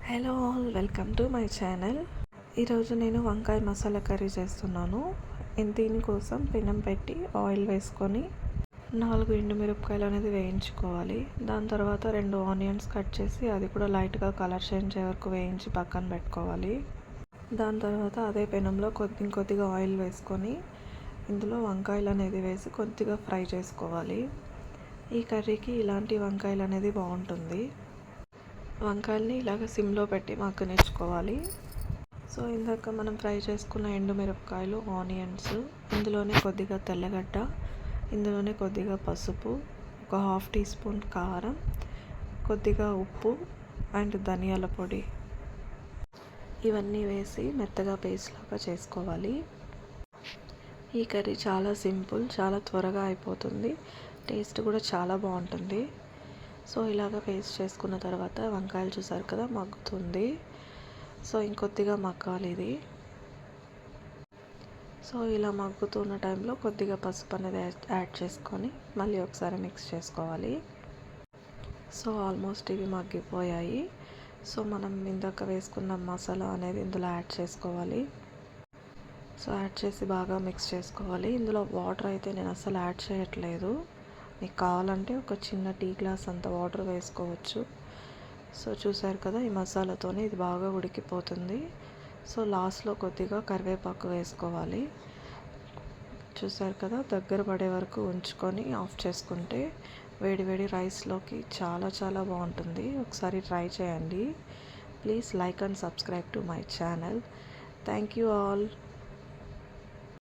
Hello all, welcome to my channel. ఈరోజు నేను వంకాయ మసాలా కర్రీ చేస్తున్నాను. దీనికోసం పెనం పెట్టి ఆయిల్ వేసుకొని 4 ఎండుమిరపకాయలు అనేది వేయించుకోవాలి. దాని తర్వాత 2 ఆనియన్స్ కట్ చేసి అది కూడా లైట్గా కలర్ చేంజ్ అయ్యే వరకు వేయించి పక్కన పెట్టుకోవాలి. దాని తర్వాత అదే పెనంలో కొద్దిగా ఆయిల్ వేసుకొని ఇందులో వంకాయలు అనేది వేసి కొద్దిగా ఫ్రై చేసుకోవాలి. ఈ కర్రీకి ఇలాంటి వంకాయలు అనేది బాగుంటుంది. వంకాయల్ని ఇలాగ సిమ్లో పెట్టి మగ్గనిచ్చుకోవాలి. సో ఇందాక మనం ఫ్రై చేసుకున్న ఎండుమిరపకాయలు, ఆనియన్స్, ఇందులోనే కొద్దిగా తెల్లగడ్డ, ఇందులోనే కొద్దిగా పసుపు, ఒక 1/2 టీ స్పూన్ కారం, కొద్దిగా ఉప్పు అండ్ ధనియాల పొడి, ఇవన్నీ వేసి మెత్తగా పేస్ట్ లాగా చేసుకోవాలి. ఈ కర్రీ చాలా సింపుల్, చాలా త్వరగా అయిపోతుంది. టేస్ట్ కూడా చాలా బాగుంటుంది. సో ఇలాగ పేస్ట్ చేసుకున్న తర్వాత వంకాయలు చూసారు కదా మగ్గుతుంది. సో ఇంకొద్దిగా మగ్గాలి ఇది. సో ఇలా మగ్గుతున్న టైంలో కొద్దిగా పసుపు అనేది యాడ్ చేసుకొని మళ్ళీ ఒకసారి మిక్స్ చేసుకోవాలి. సో ఆల్మోస్ట్ ఇవి మగ్గిపోయాయి. సో మనం ఇందాక వేసుకున్న మసాలా అనేది ఇందులో యాడ్ చేసుకోవాలి. సో యాడ్ చేసి బాగా మిక్స్ చేసుకోవాలి. ఇందులో వాటర్ అయితే నేను అసలు యాడ్ చేయట్లేదు. మీకు కావాలంటే ఒక చిన్న టీ గ్లాస్ అంత వాటర్ వేసుకోవచ్చు. సో చూసారు కదా, ఈ మసాలాతోనే ఇది బాగా ఉడికిపోతుంది. సో లాస్ట్లో కొద్దిగా కరివేపాకు వేసుకోవాలి. చూసారు కదా, దగ్గర పడే వరకు ఉంచుకొని ఆఫ్ చేసుకుంటే వేడి రైస్లోకి చాలా చాలా బాగుంటుంది. ఒకసారి ట్రై చేయండి. Please like and subscribe to my channel. Thank you all.